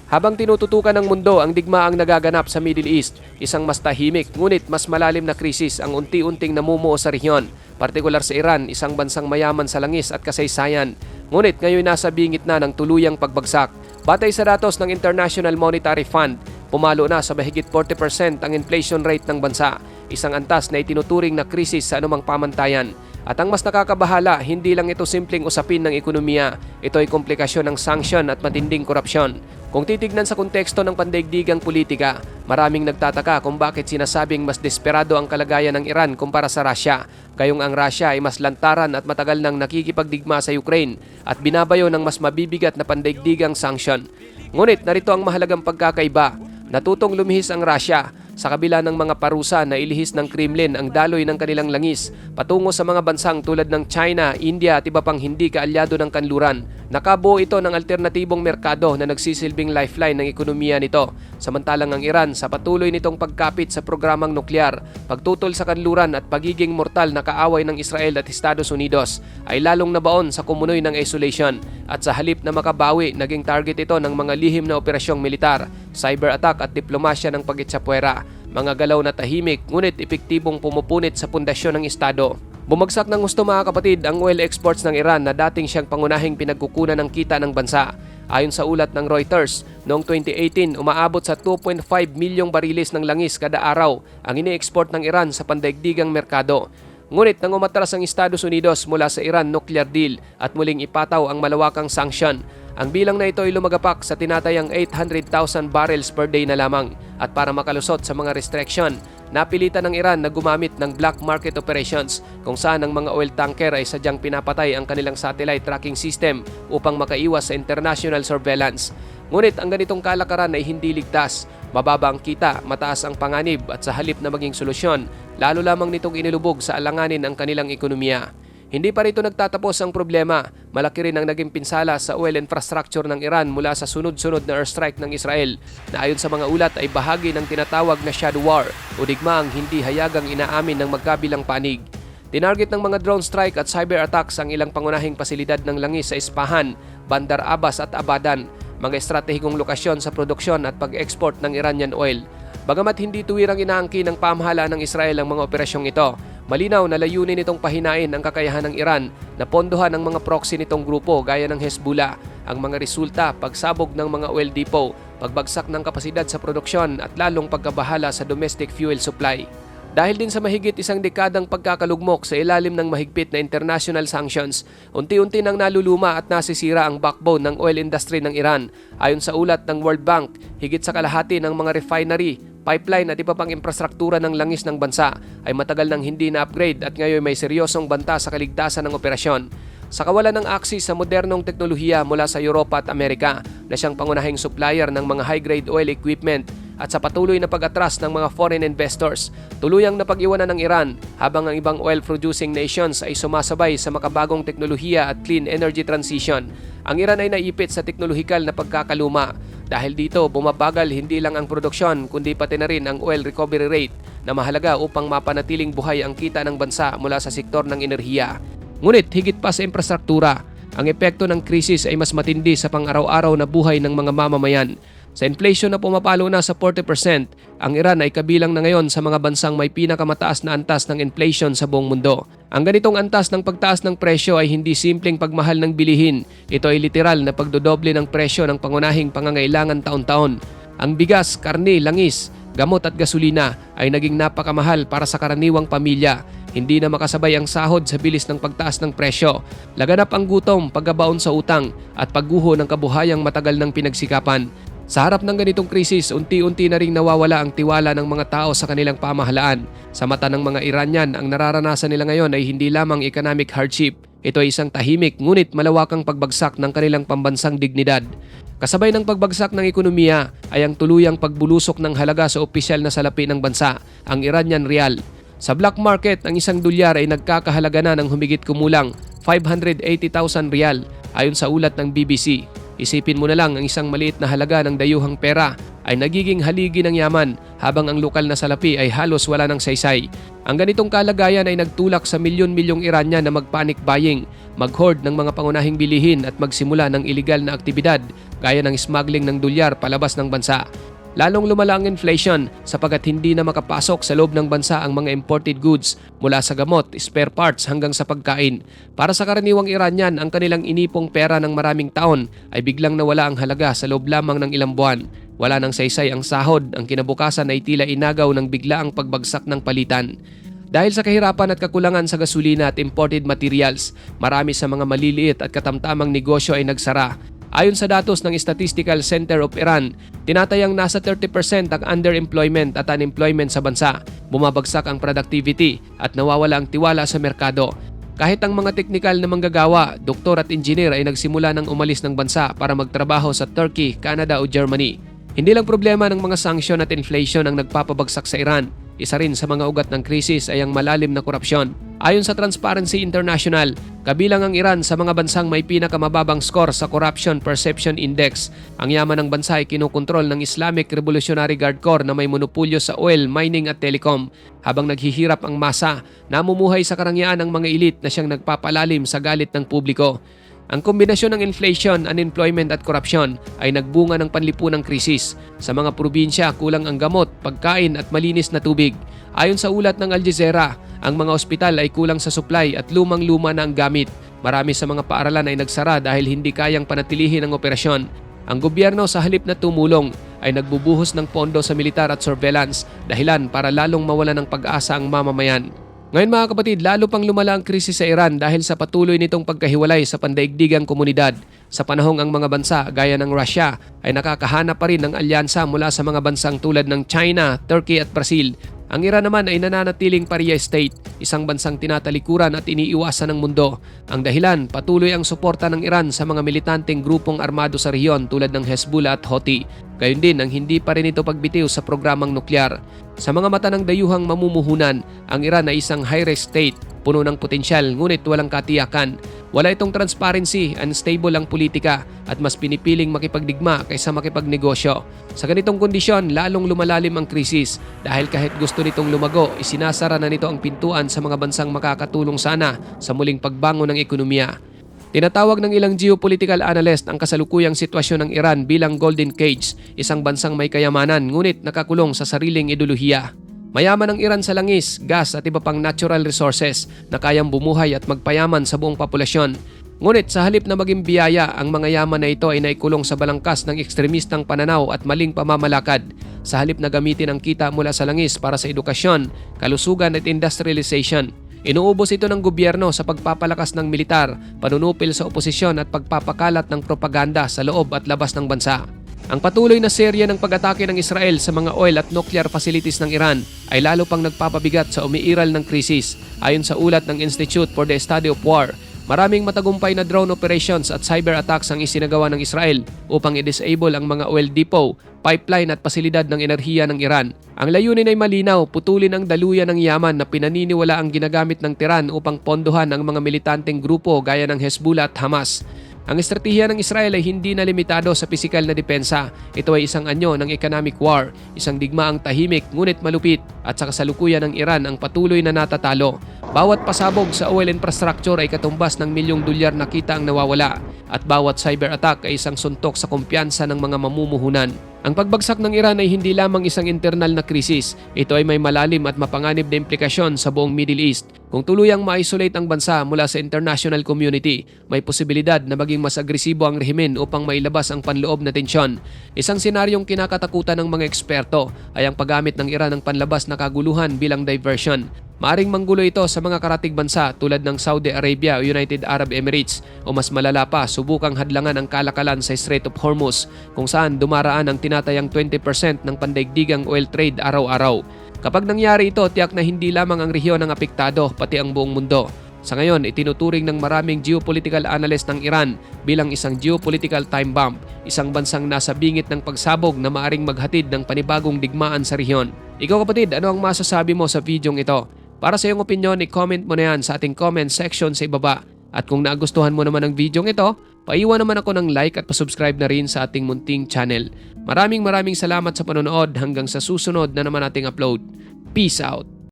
Habang tinututukan ng mundo ang digmaang nagaganap sa Middle East, isang mas tahimik ngunit mas malalim na krisis ang unti-unting namumuo sa rehiyon, partikular sa Iran, isang bansang mayaman sa langis at kasaysayan. Ngunit ngayon nasa bingit na ng tuluyang pagbagsak. Batay sa datos ng International Monetary Fund, pumalo na sa mahigit 40% ang inflation rate ng bansa, isang antas na itinuturing na krisis sa anumang pamantayan. At ang mas nakakabahala, hindi lang ito simpleng usapin ng ekonomiya, ito ay komplikasyon ng sanksyon at matinding korupsyon. Kung titignan sa konteksto ng pandaigdigang politika, maraming nagtataka kung bakit sinasabing mas desperado ang kalagayan ng Iran kumpara sa Russia, gayong ang Russia ay mas lantaran at matagal nang nakikipagdigma sa Ukraine at binabayo ng mas mabibigat na pandaigdigang sanksyon. Ngunit narito ang mahalagang pagkakaiba. Natutong lumihis ang Russia sa kabila ng mga parusa na ilihis ng Kremlin ang daloy ng kanilang langis patungo sa mga bansang tulad ng China, India at iba pang hindi kaalyado ng kanluran. Nakabuo ito ng alternatibong merkado na nagsisilbing lifeline ng ekonomiya nito. Samantalang ang Iran sa patuloy nitong pagkapit sa programang nuklear, pagtutol sa kanluran at pagiging mortal na kaaway ng Israel at Estados Unidos ay lalong nabaon sa kumunoy ng isolation at sa halip na makabawi, naging target ito ng mga lihim na operasyong militar, cyber attack at diplomasya ng pagitsapwera. Mga galaw na tahimik ngunit epektibong pumupunit sa pundasyon ng Estado. Bumagsak ng gusto mga kapatid ang oil exports ng Iran na dating siyang pangunahing pinagkukunan ng kita ng bansa. Ayon sa ulat ng Reuters, noong 2018 umaabot sa 2.5 milyong bariles ng langis kada araw ang ini-export ng Iran sa pandaigdigang merkado. Ngunit nang umatras ang Estados Unidos mula sa Iran nuclear deal at muling ipataw ang malawakang sanksyon, ang bilang na ito ay lumagapak sa tinatayang 800,000 barrels per day na lamang. At para makalusot sa mga restriction, napilitan ng Iran na gumamit ng black market operations kung saan ang mga oil tanker ay sadyang pinapatay ang kanilang satellite tracking system upang makaiwas sa international surveillance. Ngunit ang ganitong kalakaran ay hindi ligtas. Mababa ang kita, mataas ang panganib at sa halip na maging solusyon, lalo lamang nitong inilubog sa alanganin ang kanilang ekonomiya. Hindi pa rito nagtatapos ang problema. Malaki rin ang naging pinsala sa oil infrastructure ng Iran mula sa sunod-sunod na airstrike ng Israel na ayon sa mga ulat ay bahagi ng tinatawag na shadow war o digmaang hindi hayagang inaamin ng magkabilang panig. Tinarget ng mga drone strike at cyber attacks ang ilang pangunahing pasilidad ng langis sa Isfahan, Bandar Abbas at Abadan, mga estratehikong lokasyon sa produksyon at pag-export ng Iranian oil. Bagamat hindi tuwirang inaangkin ng pamahalaan ng Israel ang mga operasyong ito, malinaw na layunin nitong pahinain ang kakayahan ng Iran na pondohan ang mga proxy nitong grupo gaya ng Hezbollah. Ang mga resulta, pagsabog ng mga oil depot, pagbagsak ng kapasidad sa produksyon at lalong pagkabahala sa domestic fuel supply. Dahil din sa mahigit isang dekadang pagkakalugmok sa ilalim ng mahigpit na international sanctions, unti-unti nang naluluma at nasisira ang backbone ng oil industry ng Iran. Ayon sa ulat ng World Bank, higit sa kalahati ng mga refinery, pipeline at iba pang infrastruktura ng langis ng bansa ay matagal nang hindi na-upgrade at ngayon may seryosong banta sa kaligtasan ng operasyon. Sa kawalan ng akses sa modernong teknolohiya mula sa Europa at Amerika na siyang pangunahing supplier ng mga high-grade oil equipment at sa patuloy na pag-atras ng mga foreign investors, tuluyang napag-iwanan ng Iran habang ang ibang oil-producing nations ay sumasabay sa makabagong teknolohiya at clean energy transition. Ang Iran ay naipit sa teknolohikal na pagkakaluma. Dahil dito, bumabagal hindi lang ang produksyon kundi pati na rin ang oil recovery rate na mahalaga upang mapanatiling buhay ang kita ng bansa mula sa sektor ng enerhiya. Ngunit higit pa sa infrastruktura, ang epekto ng krisis ay mas matindi sa pang-araw-araw na buhay ng mga mamamayan. Sa inflation na pumapalo na sa 40%, ang Iran ay kabilang na ngayon sa mga bansang may pinakamataas na antas ng inflation sa buong mundo. Ang ganitong antas ng pagtaas ng presyo ay hindi simpleng pagmahal ng bilihin. Ito ay literal na pagdodoble ng presyo ng pangunahing pangangailangan taon-taon. Ang bigas, karne, langis, gamot at gasolina ay naging napakamahal para sa karaniwang pamilya. Hindi na makasabay ang sahod sa bilis ng pagtaas ng presyo. Laganap ang gutom, paggabaon sa utang at pagguho ng kabuhayang matagal ng pinagsikapan. Sa harap ng ganitong krisis, unti-unti na ring nawawala ang tiwala ng mga tao sa kanilang pamahalaan. Sa mata ng mga Iranian, ang nararanasan nila ngayon ay hindi lamang economic hardship. Ito ay isang tahimik ngunit malawakang pagbagsak ng kanilang pambansang dignidad. Kasabay ng pagbagsak ng ekonomiya ay ang tuluyang pagbulusok ng halaga sa opisyal na salapi ng bansa, ang Iranian rial. Sa black market, ang isang dolyar ay nagkakahalaga na ng humigit kumulang 580,000 rial ayon sa ulat ng BBC. Isipin mo na lang ang isang maliit na halaga ng dayuhang pera ay nagiging haligi ng yaman habang ang lokal na salapi ay halos wala ng saysay. Ang ganitong kalagayan ay nagtulak sa milyon-milyong Iranian na mag-panic buying, mag-hoard ng mga pangunahing bilihin at magsimula ng iligal na aktibidad gaya ng smuggling ng dolyar palabas ng bansa. Lalong lumala ang inflation sapagkat hindi na makapasok sa loob ng bansa ang mga imported goods mula sa gamot, spare parts hanggang sa pagkain. Para sa karaniwang Iranian, ang kanilang inipong pera ng maraming taon ay biglang nawala ang halaga sa loob lamang ng ilang buwan. Wala nang saysay ang sahod, ang kinabukasan ay tila inagaw ng biglaang pagbagsak ng palitan. Dahil sa kahirapan at kakulangan sa gasolina at imported materials, marami sa mga maliliit at katamtamang negosyo ay nagsara. Ayon sa datos ng Statistical Center of Iran, tinatayang nasa 30% ang underemployment at unemployment sa bansa, bumabagsak ang productivity at nawawala ang tiwala sa merkado. Kahit ang mga teknikal na manggagawa, doktor at engineer ay nagsimula ng umalis ng bansa para magtrabaho sa Turkey, Canada o Germany. Hindi lang problema ng mga sanksyon at inflation ang nagpapabagsak sa Iran. Isa rin sa mga ugat ng krisis ay ang malalim na korupsyon. Ayon sa Transparency International, kabilang ang Iran sa mga bansang may pinakamababang score sa Corruption Perception Index. Ang yaman ng bansa ay kinukontrol ng Islamic Revolutionary Guard Corps na may monopolyo sa oil, mining at telecom. Habang naghihirap ang masa, namumuhay sa karangyaan ng mga elite na siyang nagpapalalim sa galit ng publiko. Ang kombinasyon ng inflation, unemployment at korupsyon ay nagbunga ng panlipunang krisis. Sa mga probinsya, kulang ang gamot, pagkain at malinis na tubig. Ayon sa ulat ng Al Jazeera, ang mga ospital ay kulang sa supply at lumang-luma na ang gamit. Marami sa mga paaralan ay nagsara dahil hindi kayang panatilihin ang operasyon. Ang gobyerno sa halip na tumulong ay nagbubuhos ng pondo sa militar at surveillance, dahilan para lalong mawala ng pag-asa ang mamamayan. Ngayon mga kapatid, lalo pang lumala ang krisis sa Iran dahil sa patuloy nitong pagkahiwalay sa pandaigdigang komunidad. Sa panahong ang mga bansa gaya ng Russia ay nakakahanap pa rin ng alyansa mula sa mga bansang tulad ng China, Turkey at Brazil. Ang Iran naman ay nananatiling paria state, isang bansang tinatalikuran at iniiwasan ng mundo. Ang dahilan, patuloy ang suporta ng Iran sa mga militanteng grupong armado sa rehiyon tulad ng Hezbollah at Houthi. Gayon din ang hindi pa rin ito pagbitiw sa programang nuklear. Sa mga mata ng dayuhang mamumuhunan, ang Iran ay isang high-risk state, puno ng potensyal ngunit walang katiyakan. Wala itong transparency, unstable ang politika at mas pinipiling makipagdigma kaysa makipagnegosyo. Sa ganitong kondisyon, lalong lumalalim ang krisis dahil kahit gusto nitong lumago, isinasara na nito ang pintuan sa mga bansang makakatulong sana sa muling pagbangon ng ekonomiya. Tinatawag ng ilang geopolitical analyst ang kasalukuyang sitwasyon ng Iran bilang Golden Cage, isang bansang may kayamanan ngunit nakakulong sa sariling ideolohiya. Mayaman ang Iran sa langis, gas at iba pang natural resources na kayang bumuhay at magpayaman sa buong populasyon. Ngunit sa halip na maging biyaya, ang mga yaman na ito ay naikulong sa balangkas ng ekstremistang pananaw at maling pamamalakad. Sa halip na gamitin ang kita mula sa langis para sa edukasyon, kalusugan at industrialization, inuubos ito ng gobyerno sa pagpapalakas ng militar, panunupil sa oposisyon at pagpapakalat ng propaganda sa loob at labas ng bansa. Ang patuloy na serya ng pag-atake ng Israel sa mga oil at nuclear facilities ng Iran ay lalo pang nagpapabigat sa umiiral ng krisis. Ayon sa ulat ng Institute for the Study of War, maraming matagumpay na drone operations at cyber attacks ang isinagawa ng Israel upang i-disable ang mga oil depot, pipeline at pasilidad ng enerhiya ng Iran. Ang layunin ay malinaw, putulin ang daluyan ng yaman na pinaniniwala ang ginagamit ng Tehran upang pondohan ang mga militanteng grupo gaya ng Hezbollah at Hamas. Ang estratehiya ng Israel ay hindi na limitado sa pisikal na depensa. Ito ay isang anyo ng economic war, isang digmaang tahimik ngunit malupit at sa kasalukuyan ng Iran ang patuloy na natatalo. Bawat pasabog sa oil infrastructure ay katumbas ng milyong dolyar na kita ang nawawala at bawat cyber attack ay isang suntok sa kumpiyansa ng mga mamumuhunan. Ang pagbagsak ng Iran ay hindi lamang isang internal na krisis, ito ay may malalim at mapanganib na implikasyon sa buong Middle East. Kung tuluyang ma-isolate ang bansa mula sa international community, may posibilidad na maging mas agresibo ang rehimen upang mailabas ang panloob na tensyon. Isang senaryong kinakatakutan ng mga eksperto ay ang paggamit ng Iran ng panlabas na kaguluhan bilang diversion. Maaring manggulo ito sa mga karatig bansa tulad ng Saudi Arabia o United Arab Emirates o mas malala pa, subukang hadlangan ang kalakalan sa Strait of Hormuz kung saan dumaraan ang tinatayang 20% ng pandaigdigang oil trade araw-araw. Kapag nangyari ito, tiyak na hindi lamang ang rehiyon ang apektado, pati ang buong mundo. Sa ngayon, itinuturing ng maraming geopolitical analyst ng Iran bilang isang geopolitical time bomb, isang bansang nasa bingit ng pagsabog na maaring maghatid ng panibagong digmaan sa rehiyon. Ikaw kapatid, ano ang masasabi mo sa videong ito? Para sa iyong opinion, i-comment mo na yan sa ating comment section sa ibaba. At kung nagustuhan mo naman ang videong ito, paiwan naman ako ng like at pasubscribe na rin sa ating munting channel. Maraming salamat sa panonood, hanggang sa susunod na naman ating upload. Peace out!